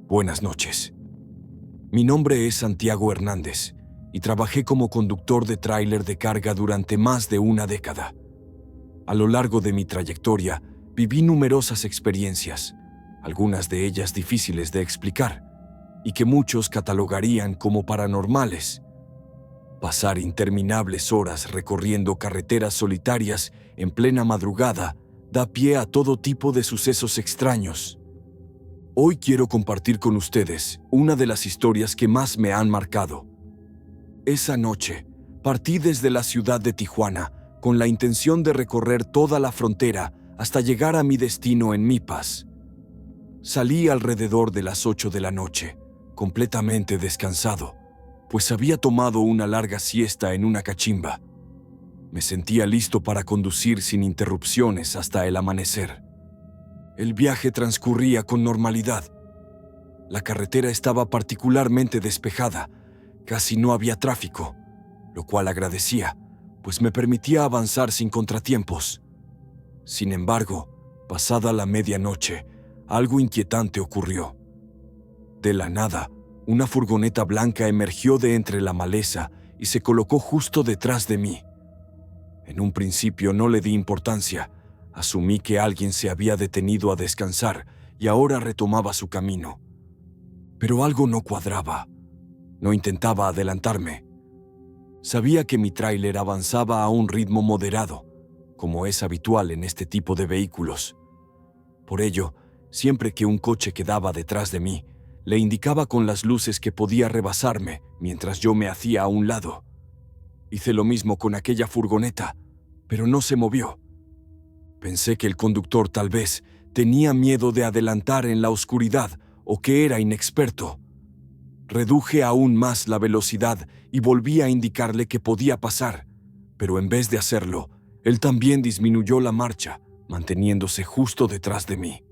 Buenas noches. Mi nombre es Santiago Hernández y trabajé como conductor de tráiler de carga durante más de una década. A lo largo de mi trayectoria, viví numerosas experiencias, algunas de ellas difíciles de explicar y que muchos catalogarían como paranormales. Pasar interminables horas recorriendo carreteras solitarias en plena madrugada da pie a todo tipo de sucesos extraños. Hoy quiero compartir con ustedes una de las historias que más me han marcado. Esa noche, partí desde la ciudad de Tijuana con la intención de recorrer toda la frontera hasta llegar a mi destino en Mipas. Salí alrededor de las 8 de la noche, completamente descansado, pues había tomado una larga siesta en una cachimba. Me sentía listo para conducir sin interrupciones hasta el amanecer. El viaje transcurría con normalidad. La carretera estaba particularmente despejada, casi no había tráfico, lo cual agradecía, pues me permitía avanzar sin contratiempos. Sin embargo, pasada la medianoche, algo inquietante ocurrió. De la nada, una furgoneta blanca emergió de entre la maleza y se colocó justo detrás de mí. En un principio no le di importancia. Asumí que alguien se había detenido a descansar y ahora retomaba su camino. Pero algo no cuadraba. No intentaba adelantarme. Sabía que mi tráiler avanzaba a un ritmo moderado, como es habitual en este tipo de vehículos. Por ello, siempre que un coche quedaba detrás de mí, le indicaba con las luces que podía rebasarme mientras yo me hacía a un lado. Hice lo mismo con aquella furgoneta, pero no se movió. Pensé que el conductor tal vez tenía miedo de adelantar en la oscuridad o que era inexperto. Reduje aún más la velocidad y volví a indicarle que podía pasar, pero en vez de hacerlo, él también disminuyó la marcha, manteniéndose justo detrás de mí.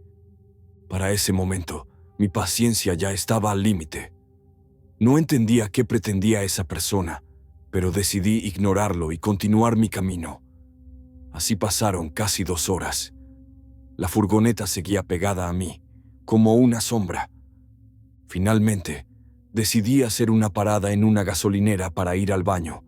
Para ese momento, mi paciencia ya estaba al límite. No entendía qué pretendía esa persona, pero decidí ignorarlo y continuar mi camino. Así pasaron casi 2 horas. La furgoneta seguía pegada a mí, como una sombra. Finalmente, decidí hacer una parada en una gasolinera para ir al baño,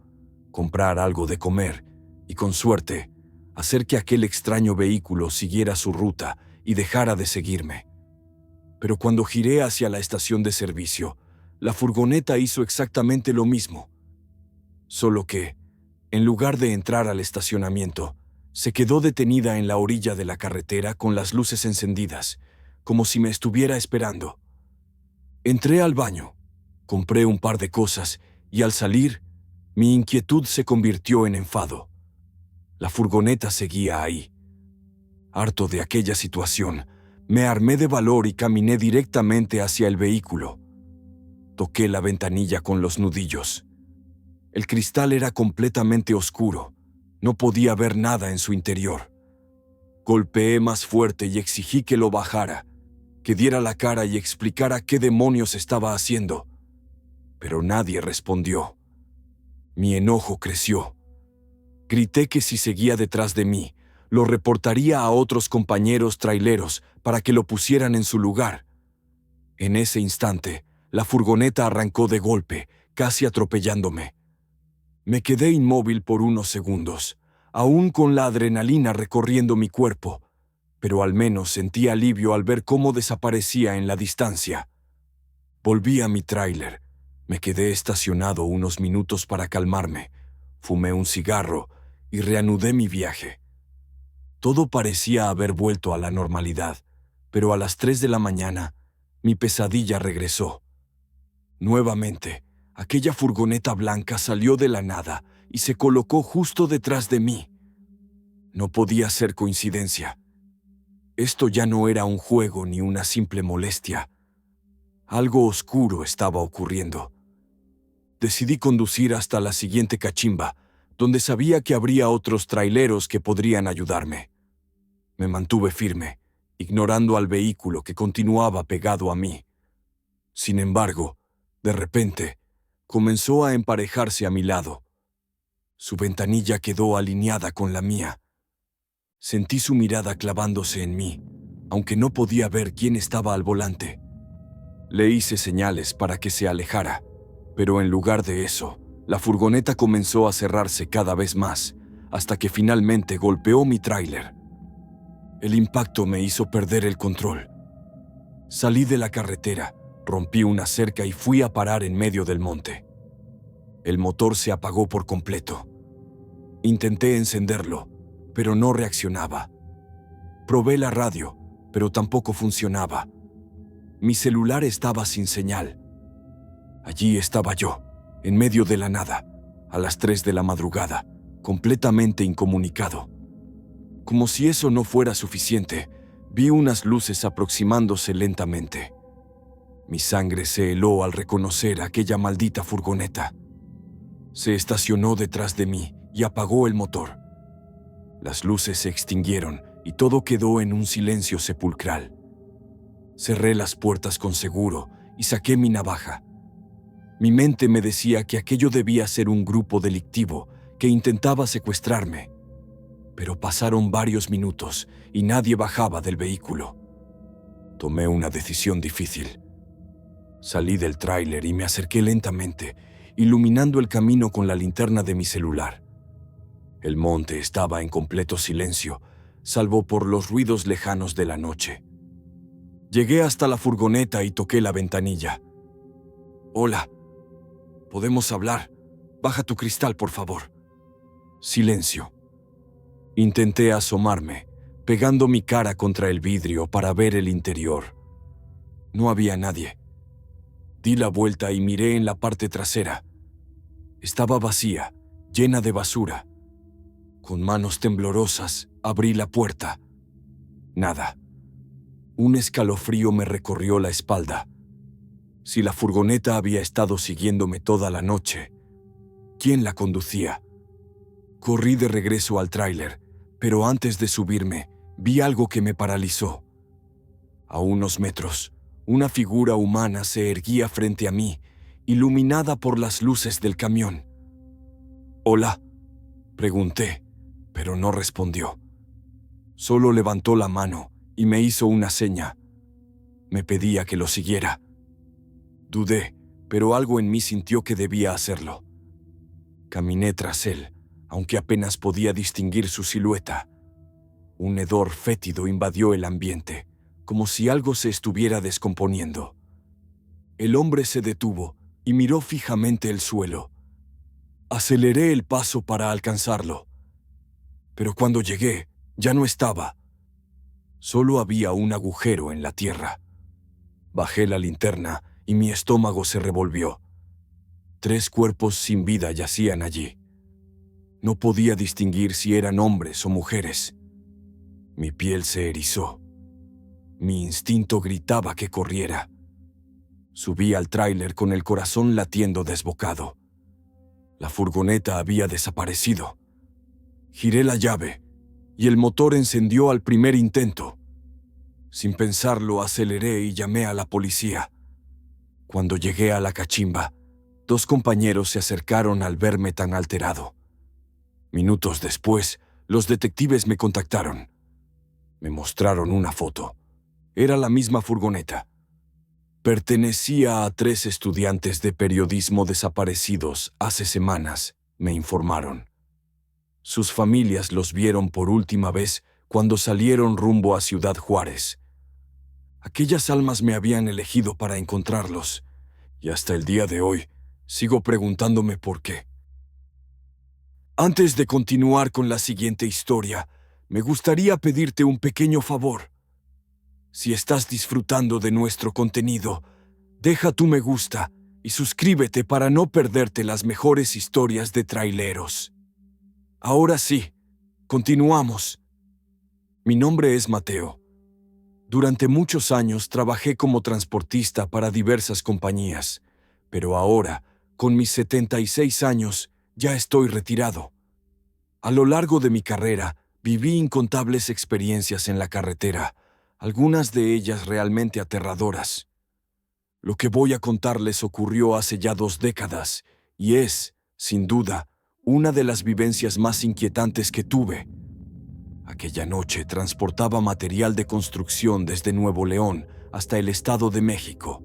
comprar algo de comer y, con suerte, hacer que aquel extraño vehículo siguiera su ruta y dejara de seguirme. Pero cuando giré hacia la estación de servicio, la furgoneta hizo exactamente lo mismo. Solo que, en lugar de entrar al estacionamiento, se quedó detenida en la orilla de la carretera con las luces encendidas, como si me estuviera esperando. Entré al baño, compré un par de cosas y al salir, mi inquietud se convirtió en enfado. La furgoneta seguía ahí. Harto de aquella situación, me armé de valor y caminé directamente hacia el vehículo. Toqué la ventanilla con los nudillos. El cristal era completamente oscuro. No podía ver nada en su interior. Golpeé más fuerte y exigí que lo bajara, que diera la cara y explicara qué demonios estaba haciendo. Pero nadie respondió. Mi enojo creció. Grité que si seguía detrás de mí, lo reportaría a otros compañeros traileros para que lo pusieran en su lugar. En ese instante, la furgoneta arrancó de golpe, casi atropellándome. Me quedé inmóvil por unos segundos, aún con la adrenalina recorriendo mi cuerpo, pero al menos sentí alivio al ver cómo desaparecía en la distancia. Volví a mi tráiler, me quedé estacionado unos minutos para calmarme, fumé un cigarro y reanudé mi viaje. Todo parecía haber vuelto a la normalidad, pero a las 3 de la mañana, mi pesadilla regresó. Nuevamente, aquella furgoneta blanca salió de la nada y se colocó justo detrás de mí. No podía ser coincidencia. Esto ya no era un juego ni una simple molestia. Algo oscuro estaba ocurriendo. Decidí conducir hasta la siguiente cachimba, donde sabía que habría otros traileros que podrían ayudarme. Me mantuve firme, ignorando al vehículo que continuaba pegado a mí. Sin embargo, de repente, comenzó a emparejarse a mi lado. Su ventanilla quedó alineada con la mía. Sentí su mirada clavándose en mí, aunque no podía ver quién estaba al volante. Le hice señales para que se alejara, pero en lugar de eso, la furgoneta comenzó a cerrarse cada vez más, hasta que finalmente golpeó mi tráiler. El impacto me hizo perder el control. Salí de la carretera, rompí una cerca y fui a parar en medio del monte. El motor se apagó por completo. Intenté encenderlo, pero no reaccionaba. Probé la radio, pero tampoco funcionaba. Mi celular estaba sin señal. Allí estaba yo, en medio de la nada, a las 3 de la madrugada, completamente incomunicado. Como si eso no fuera suficiente, vi unas luces aproximándose lentamente. Mi sangre se heló al reconocer aquella maldita furgoneta. Se estacionó detrás de mí y apagó el motor. Las luces se extinguieron y todo quedó en un silencio sepulcral. Cerré las puertas con seguro y saqué mi navaja. Mi mente me decía que aquello debía ser un grupo delictivo que intentaba secuestrarme. Pero pasaron varios minutos y nadie bajaba del vehículo. Tomé una decisión difícil. Salí del tráiler y me acerqué lentamente, iluminando el camino con la linterna de mi celular. El monte estaba en completo silencio, salvo por los ruidos lejanos de la noche. Llegué hasta la furgoneta y toqué la ventanilla. «Hola, ¿podemos hablar? Baja tu cristal, por favor». Silencio. Intenté asomarme, pegando mi cara contra el vidrio para ver el interior. No había nadie. Di la vuelta y miré en la parte trasera. Estaba vacía, llena de basura. Con manos temblorosas, abrí la puerta. Nada. Un escalofrío me recorrió la espalda. Si la furgoneta había estado siguiéndome toda la noche, ¿quién la conducía? Corrí de regreso al tráiler, pero antes de subirme, vi algo que me paralizó. A unos metros, una figura humana se erguía frente a mí, iluminada por las luces del camión. «¿Hola?», pregunté, pero no respondió. Solo levantó la mano y me hizo una seña. Me pedía que lo siguiera. Dudé, pero algo en mí sintió que debía hacerlo. Caminé tras él, aunque apenas podía distinguir su silueta. Un hedor fétido invadió el ambiente, como si algo se estuviera descomponiendo. El hombre se detuvo y miró fijamente el suelo. Aceleré el paso para alcanzarlo, pero cuando llegué, ya no estaba. Solo había un agujero en la tierra. Bajé la linterna y mi estómago se revolvió. 3 cuerpos sin vida yacían allí. No podía distinguir si eran hombres o mujeres. Mi piel se erizó. Mi instinto gritaba que corriera. Subí al tráiler con el corazón latiendo desbocado. La furgoneta había desaparecido. Giré la llave y el motor encendió al primer intento. Sin pensarlo, aceleré y llamé a la policía. Cuando llegué a la cachimba, 2 compañeros se acercaron al verme tan alterado. Minutos después, los detectives me contactaron. Me mostraron una foto. Era la misma furgoneta. Pertenecía a 3 estudiantes de periodismo desaparecidos hace semanas, me informaron. Sus familias los vieron por última vez cuando salieron rumbo a Ciudad Juárez. Aquellas almas me habían elegido para encontrarlos, y hasta el día de hoy sigo preguntándome por qué. Antes de continuar con la siguiente historia, me gustaría pedirte un pequeño favor. Si estás disfrutando de nuestro contenido, deja tu me gusta y suscríbete para no perderte las mejores historias de traileros. Ahora sí, continuamos. Mi nombre es Mateo. Durante muchos años trabajé como transportista para diversas compañías, pero ahora, con mis 76 años, ya estoy retirado. A lo largo de mi carrera, viví incontables experiencias en la carretera, algunas de ellas realmente aterradoras. Lo que voy a contarles ocurrió hace ya 2 décadas y es, sin duda, una de las vivencias más inquietantes que tuve. Aquella noche transportaba material de construcción desde Nuevo León hasta el Estado de México.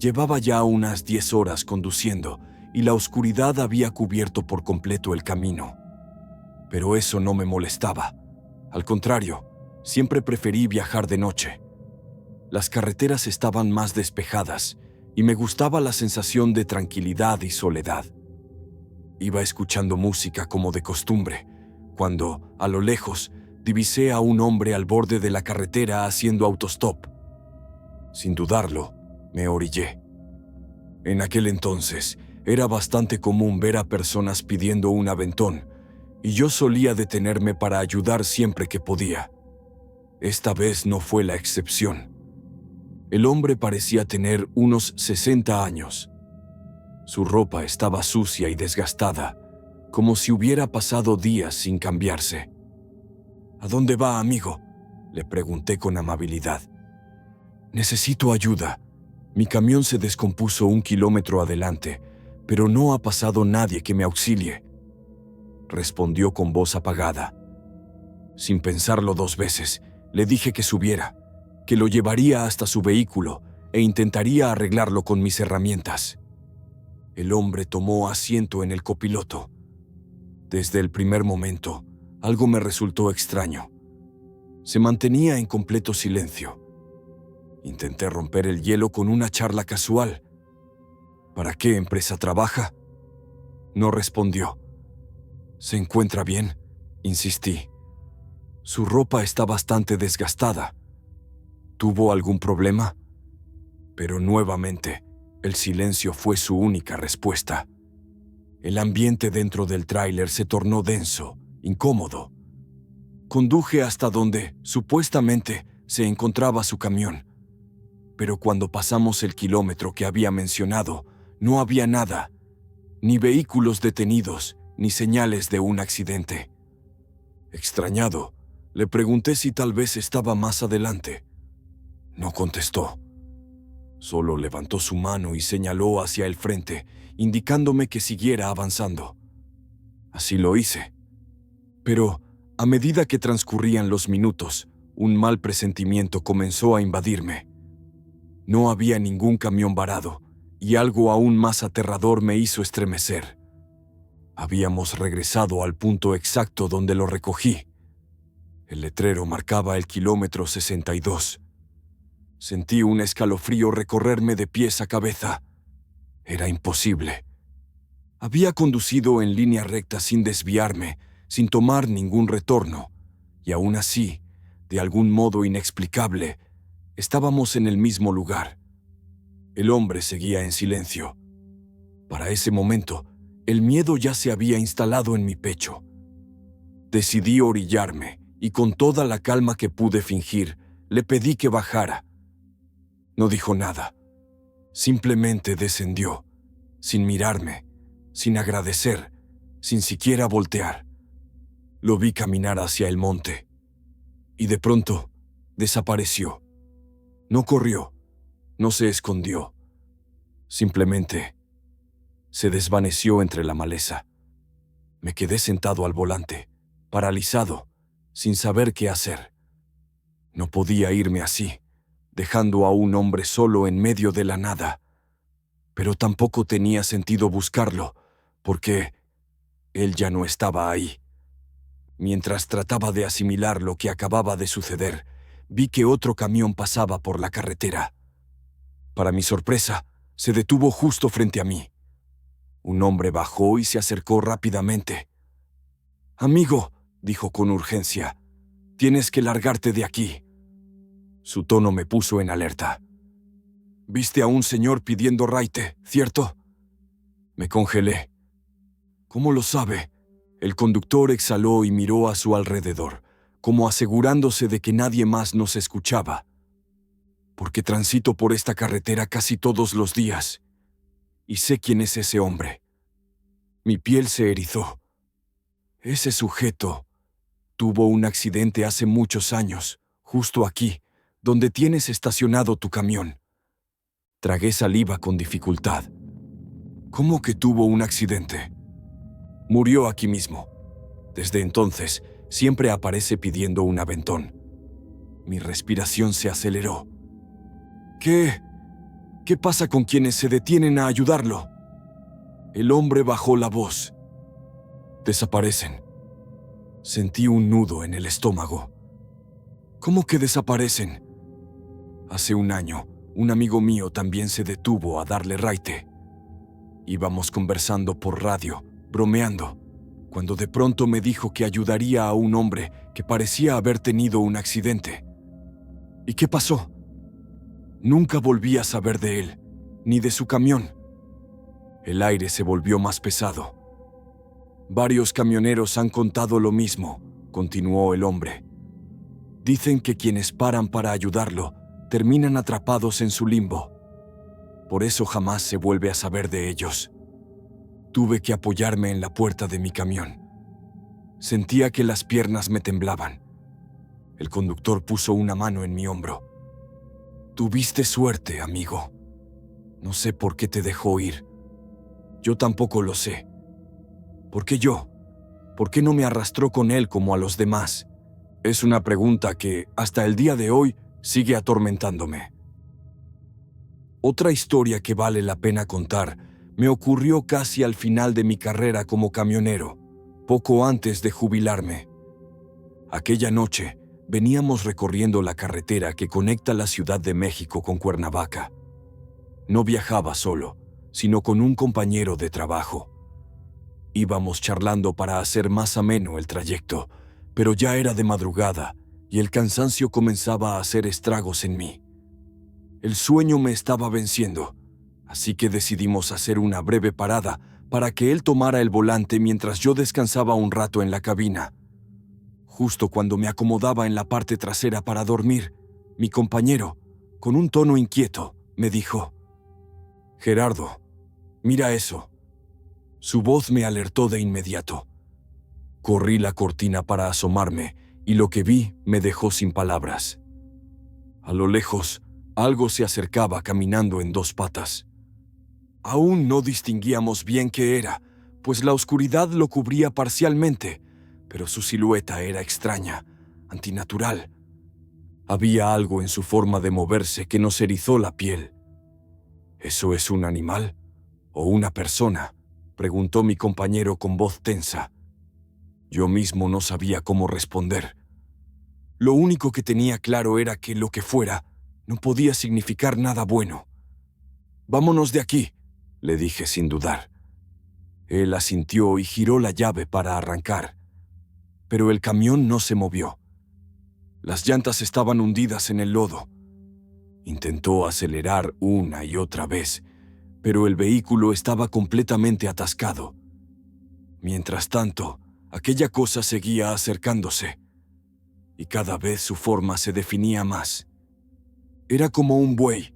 Llevaba ya unas 10 horas conduciendo y la oscuridad había cubierto por completo el camino. Pero eso no me molestaba. Al contrario, siempre preferí viajar de noche. Las carreteras estaban más despejadas y me gustaba la sensación de tranquilidad y soledad. Iba escuchando música como de costumbre, cuando, a lo lejos, divisé a un hombre al borde de la carretera haciendo autostop. Sin dudarlo, me orillé. En aquel entonces, era bastante común ver a personas pidiendo un aventón, y yo solía detenerme para ayudar siempre que podía. Esta vez no fue la excepción. El hombre parecía tener unos 60 años. Su ropa estaba sucia y desgastada, como si hubiera pasado días sin cambiarse. ¿A dónde va, amigo?, le pregunté con amabilidad. Necesito ayuda. Mi camión se descompuso 1 kilómetro adelante, pero no ha pasado nadie que me auxilie, respondió con voz apagada. Sin pensarlo 2 veces, le dije que subiera, que lo llevaría hasta su vehículo e intentaría arreglarlo con mis herramientas. El hombre tomó asiento en el copiloto. Desde el primer momento, algo me resultó extraño. Se mantenía en completo silencio. Intenté romper el hielo con una charla casual. ¿Para qué empresa trabaja?, no respondió. ¿Se encuentra bien?, insistí. Su ropa está bastante desgastada. ¿Tuvo algún problema? Pero nuevamente, el silencio fue su única respuesta. El ambiente dentro del tráiler se tornó denso, incómodo. Conduje hasta donde, supuestamente, se encontraba su camión. Pero cuando pasamos el kilómetro que había mencionado, no había nada, ni vehículos detenidos, ni señales de un accidente. Extrañado, le pregunté si tal vez estaba más adelante. No contestó. Solo levantó su mano y señaló hacia el frente, indicándome que siguiera avanzando. Así lo hice. Pero, a medida que transcurrían los minutos, un mal presentimiento comenzó a invadirme. No había ningún camión varado, y algo aún más aterrador me hizo estremecer. Habíamos regresado al punto exacto donde lo recogí. El letrero marcaba el kilómetro 62. Sentí un escalofrío recorrerme de pies a cabeza. Era imposible. Había conducido en línea recta sin desviarme, sin tomar ningún retorno, y aún así, de algún modo inexplicable, estábamos en el mismo lugar. El hombre seguía en silencio. Para ese momento, el miedo ya se había instalado en mi pecho. Decidí orillarme y con toda la calma que pude fingir, le pedí que bajara. No dijo nada. Simplemente descendió, sin mirarme, sin agradecer, sin siquiera voltear. Lo vi caminar hacia el monte. Y de pronto, desapareció. No corrió, no se escondió. Simplemente se desvaneció entre la maleza. Me quedé sentado al volante, paralizado, sin saber qué hacer. No podía irme así, dejando a un hombre solo en medio de la nada. Pero tampoco tenía sentido buscarlo, porque él ya no estaba ahí. Mientras trataba de asimilar lo que acababa de suceder, vi que otro camión pasaba por la carretera. Para mi sorpresa, se detuvo justo frente a mí. Un hombre bajó y se acercó rápidamente. «Amigo», dijo con urgencia, «tienes que largarte de aquí». Su tono me puso en alerta. «Viste a un señor pidiendo raite, ¿cierto?». Me congelé. «¿Cómo lo sabe?». El conductor exhaló y miró a su alrededor, como asegurándose de que nadie más nos escuchaba. «Porque transito por esta carretera casi todos los días, y sé quién es ese hombre». Mi piel se erizó. «Ese sujeto tuvo un accidente hace muchos años, justo aquí, donde tienes estacionado tu camión». Tragué saliva con dificultad. «¿Cómo que tuvo un accidente?». «Murió aquí mismo. Desde entonces, siempre aparece pidiendo un aventón». Mi respiración se aceleró. «¿Qué? ¿Qué pasa con quienes se detienen a ayudarlo? El hombre bajó la voz. Desaparecen. Sentí un nudo en el estómago. ¿Cómo que desaparecen? Hace un año, un amigo mío también se detuvo a darle raite. Íbamos conversando por radio, bromeando, cuando de pronto me dijo que ayudaría a un hombre que parecía haber tenido un accidente. ¿Y qué pasó? Nunca volví a saber de él, ni de su camión. El aire se volvió más pesado. Varios camioneros han contado lo mismo, continuó el hombre. Dicen que quienes paran para ayudarlo terminan atrapados en su limbo. Por eso jamás se vuelve a saber de ellos. Tuve que apoyarme en la puerta de mi camión. Sentía que las piernas me temblaban. El conductor puso una mano en mi hombro. Tuviste suerte, amigo. No sé por qué te dejó ir. Yo tampoco lo sé. ¿Por qué yo? ¿Por qué no me arrastró con él como a los demás? Es una pregunta que, hasta el día de hoy, sigue atormentándome. Otra historia que vale la pena contar me ocurrió casi al final de mi carrera como camionero, poco antes de jubilarme. Aquella noche, veníamos recorriendo la carretera que conecta la Ciudad de México con Cuernavaca. No viajaba solo, sino con un compañero de trabajo. Íbamos charlando para hacer más ameno el trayecto, pero ya era de madrugada y el cansancio comenzaba a hacer estragos en mí. El sueño me estaba venciendo, así que decidimos hacer una breve parada para que él tomara el volante mientras yo descansaba un rato en la cabina. Justo cuando me acomodaba en la parte trasera para dormir, mi compañero, con un tono inquieto, me dijo: «Gerardo, mira eso». Su voz me alertó de inmediato. Corrí la cortina para asomarme y lo que vi me dejó sin palabras. A lo lejos, algo se acercaba caminando en dos patas. Aún no distinguíamos bien qué era, pues la oscuridad lo cubría parcialmente, pero su silueta era extraña, antinatural. Había algo en su forma de moverse que nos erizó la piel. ¿Eso es un animal? ¿O una persona?, preguntó mi compañero con voz tensa. Yo mismo no sabía cómo responder. Lo único que tenía claro era que lo que fuera no podía significar nada bueno. «Vámonos de aquí», le dije sin dudar. Él asintió y giró la llave para arrancar, pero el camión no se movió. Las llantas estaban hundidas en el lodo. Intentó acelerar una y otra vez, pero el vehículo estaba completamente atascado. Mientras tanto, aquella cosa seguía acercándose, y cada vez su forma se definía más. Era como un buey,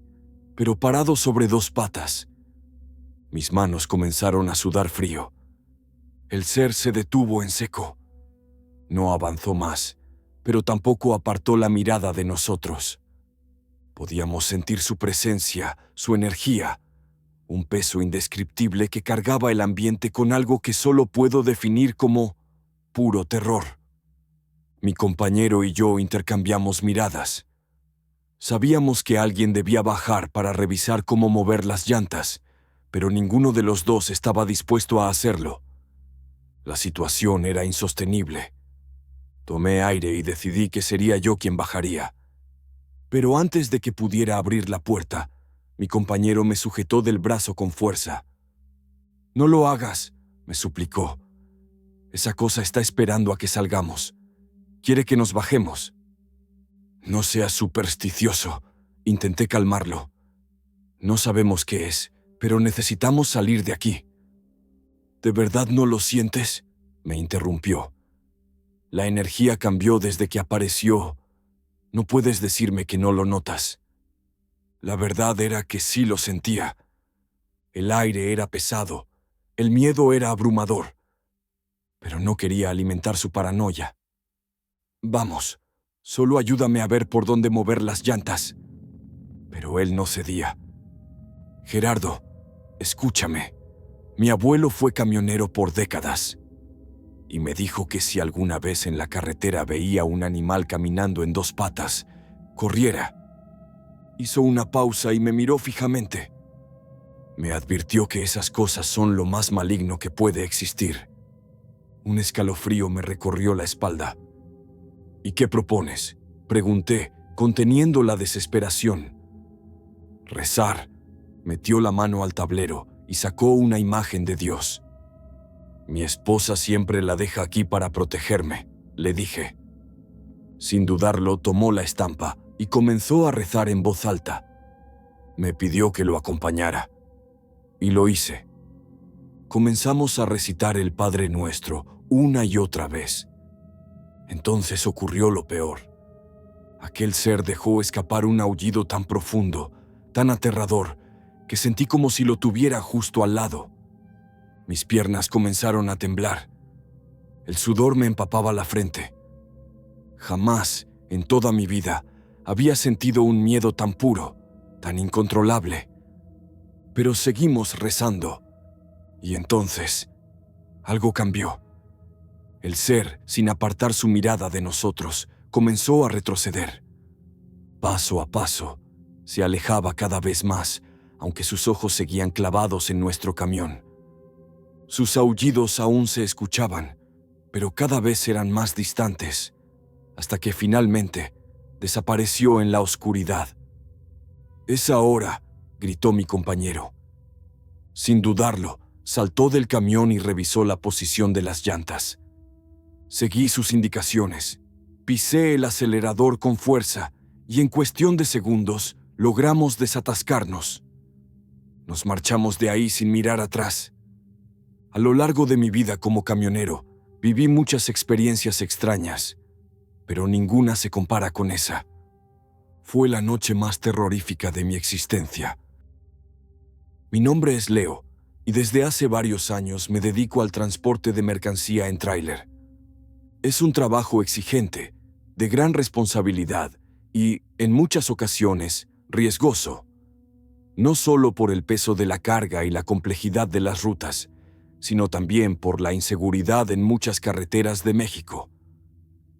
pero parado sobre dos patas. Mis manos comenzaron a sudar frío. El ser se detuvo en seco. No avanzó más, pero tampoco apartó la mirada de nosotros. Podíamos sentir su presencia, su energía, un peso indescriptible que cargaba el ambiente con algo que solo puedo definir como puro terror. Mi compañero y yo intercambiamos miradas. Sabíamos que alguien debía bajar para revisar cómo mover las llantas, pero ninguno de los dos estaba dispuesto a hacerlo. La situación era insostenible. Tomé aire y decidí que sería yo quien bajaría. Pero antes de que pudiera abrir la puerta, mi compañero me sujetó del brazo con fuerza. «No lo hagas», me suplicó. «Esa cosa está esperando a que salgamos. Quiere que nos bajemos». «No seas supersticioso», intenté calmarlo. «No sabemos qué es, pero necesitamos salir de aquí». «¿De verdad no lo sientes?», me interrumpió. «La energía cambió desde que apareció. No puedes decirme que no lo notas». La verdad era que sí lo sentía. El aire era pesado, el miedo era abrumador, pero no quería alimentar su paranoia. «Vamos, solo ayúdame a ver por dónde mover las llantas». Pero él no cedía. «Gerardo, escúchame. Mi abuelo fue camionero por décadas y me dijo que si alguna vez en la carretera veía un animal caminando en dos patas, corriera. Hizo una pausa y me miró fijamente. Me advirtió que esas cosas son lo más maligno que puede existir. Un escalofrío me recorrió la espalda. ¿Y qué propones?, pregunté, conteniendo la desesperación. Rezar. Metió la mano al tablero y sacó una imagen de Dios. Mi esposa siempre la deja aquí para protegerme, le dije. Sin dudarlo, tomó la estampa y comenzó a rezar en voz alta. Me pidió que lo acompañara. Y lo hice. Comenzamos a recitar el Padre Nuestro una y otra vez. Entonces ocurrió lo peor. Aquel ser dejó escapar un aullido tan profundo, tan aterrador, que sentí como si lo tuviera justo al lado. Mis piernas comenzaron a temblar. El sudor me empapaba la frente. Jamás, en toda mi vida, había sentido un miedo tan puro, tan incontrolable. Pero seguimos rezando. Y entonces, algo cambió. El ser, sin apartar su mirada de nosotros, comenzó a retroceder. Paso a paso, se alejaba cada vez más, aunque sus ojos seguían clavados en nuestro camión. Sus aullidos aún se escuchaban, pero cada vez eran más distantes, hasta que finalmente desapareció en la oscuridad. «Es ahora», gritó mi compañero. Sin dudarlo, saltó del camión y revisó la posición de las llantas. Seguí sus indicaciones. Pisé el acelerador con fuerza y en cuestión de segundos logramos desatascarnos. Nos marchamos de ahí sin mirar atrás. A lo largo de mi vida como camionero, viví muchas experiencias extrañas, pero ninguna se compara con esa. Fue la noche más terrorífica de mi existencia. Mi nombre es Leo, y desde hace varios años me dedico al transporte de mercancía en tráiler. Es un trabajo exigente, de gran responsabilidad y, en muchas ocasiones, riesgoso. No solo por el peso de la carga y la complejidad de las rutas, sino también por la inseguridad en muchas carreteras de México.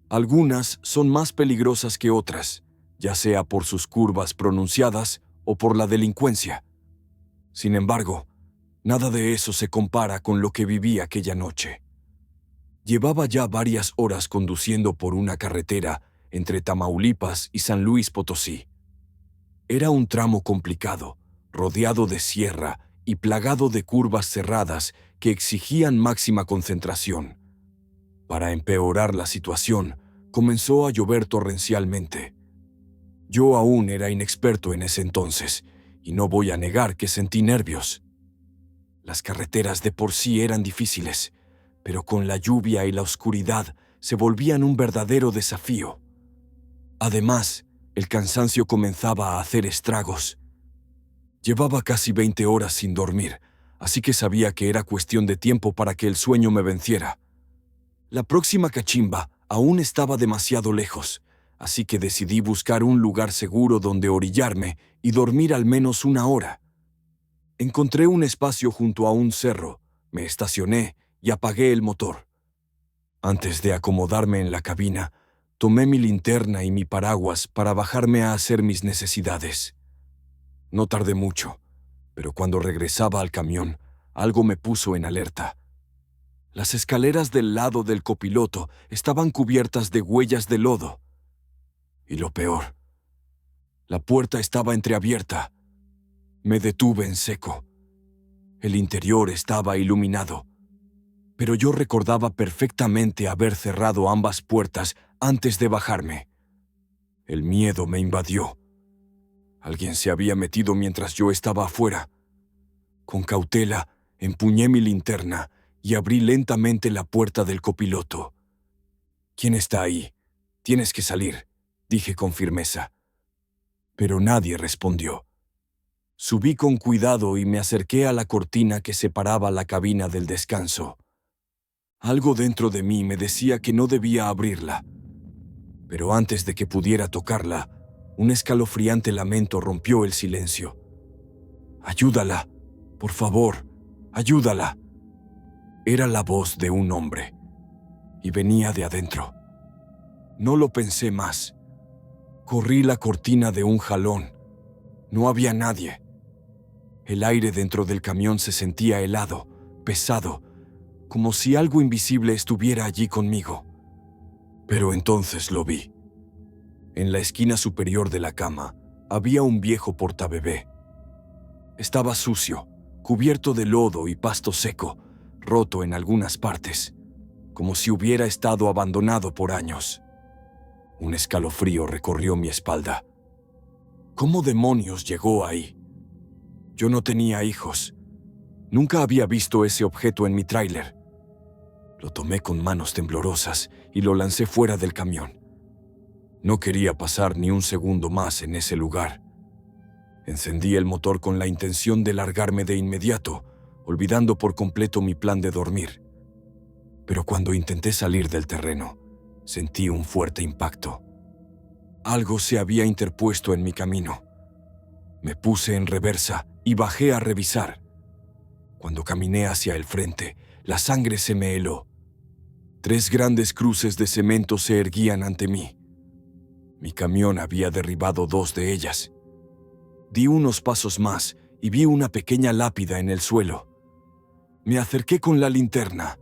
Algunas son más peligrosas que otras, ya sea por sus curvas pronunciadas o por la delincuencia. Sin embargo, nada de eso se compara con lo que viví aquella noche. Llevaba ya varias horas conduciendo por una carretera entre Tamaulipas y San Luis Potosí. Era un tramo complicado, rodeado de sierra y plagado de curvas cerradas que exigían máxima concentración. Para empeorar la situación, comenzó a llover torrencialmente. Yo aún era inexperto en ese entonces, y no voy a negar que sentí nervios. Las carreteras de por sí eran difíciles, pero con la lluvia y la oscuridad se volvían un verdadero desafío. Además, el cansancio comenzaba a hacer estragos. Llevaba casi 20 horas sin dormir, así que sabía que era cuestión de tiempo para que el sueño me venciera. La próxima cachimba aún estaba demasiado lejos, así que decidí buscar un lugar seguro donde orillarme y dormir al menos una hora. Encontré un espacio junto a un cerro, me estacioné y apagué el motor. Antes de acomodarme en la cabina, tomé mi linterna y mi paraguas para bajarme a hacer mis necesidades. No tardé mucho, pero cuando regresaba al camión, algo me puso en alerta. Las escaleras del lado del copiloto estaban cubiertas de huellas de lodo. Y lo peor, la puerta estaba entreabierta. Me detuve en seco. El interior estaba iluminado, pero yo recordaba perfectamente haber cerrado ambas puertas antes de bajarme. El miedo me invadió. Alguien se había metido mientras yo estaba afuera. Con cautela, empuñé mi linterna y abrí lentamente la puerta del copiloto. «¿Quién está ahí? Tienes que salir», dije con firmeza. Pero nadie respondió. Subí con cuidado y me acerqué a la cortina que separaba la cabina del descanso. Algo dentro de mí me decía que no debía abrirla. Pero antes de que pudiera tocarla, un escalofriante lamento rompió el silencio. «Ayúdala, por favor, ayúdala». Era la voz de un hombre, y venía de adentro. No lo pensé más. Corrí la cortina de un jalón, No había nadie. El aire dentro del camión se sentía helado, pesado, como si algo invisible estuviera allí conmigo. Pero entonces lo vi. En la esquina superior de la cama había un viejo portabebé. Estaba sucio, cubierto de lodo y pasto seco, roto en algunas partes, como si hubiera estado abandonado por años. Un escalofrío recorrió mi espalda. ¿Cómo demonios llegó ahí? Yo no tenía hijos. Nunca había visto ese objeto en mi tráiler. Lo tomé con manos temblorosas y lo lancé fuera del camión. No quería pasar ni un segundo más en ese lugar. Encendí el motor con la intención de largarme de inmediato, olvidando por completo mi plan de dormir. Pero cuando intenté salir del terreno, sentí un fuerte impacto. Algo se había interpuesto en mi camino. Me puse en reversa y bajé a revisar. Cuando caminé hacia el frente, la sangre se me heló. 3 grandes cruces de cemento se erguían ante mí. Mi camión había derribado 2 de ellas. Di unos pasos más y vi una pequeña lápida en el suelo. Me acerqué con la linterna.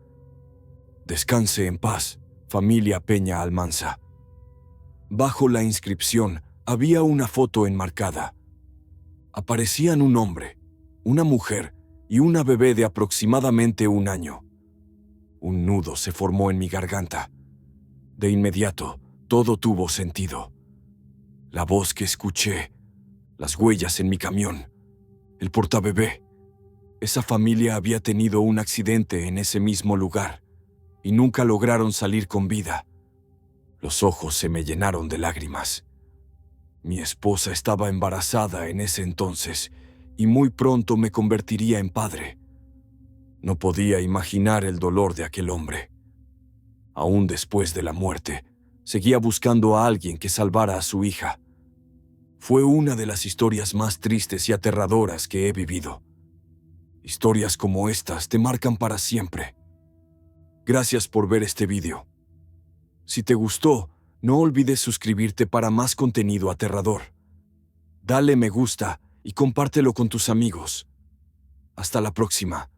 Descanse en paz, familia Peña Almanza. Bajo la inscripción había una foto enmarcada. Aparecían un hombre, una mujer y una bebé de aproximadamente 1 año. Un nudo se formó en mi garganta. De inmediato, todo tuvo sentido. La voz que escuché, las huellas en mi camión, el portabebé. Esa familia había tenido un accidente en ese mismo lugar y nunca lograron salir con vida. Los ojos se me llenaron de lágrimas. Mi esposa estaba embarazada en ese entonces y muy pronto me convertiría en padre. No podía imaginar el dolor de aquel hombre. Aún después de la muerte, seguía buscando a alguien que salvara a su hija. Fue una de las historias más tristes y aterradoras que he vivido. Historias como estas te marcan para siempre. Gracias por ver este video. Si te gustó, no olvides suscribirte para más contenido aterrador. Dale me gusta y compártelo con tus amigos. Hasta la próxima.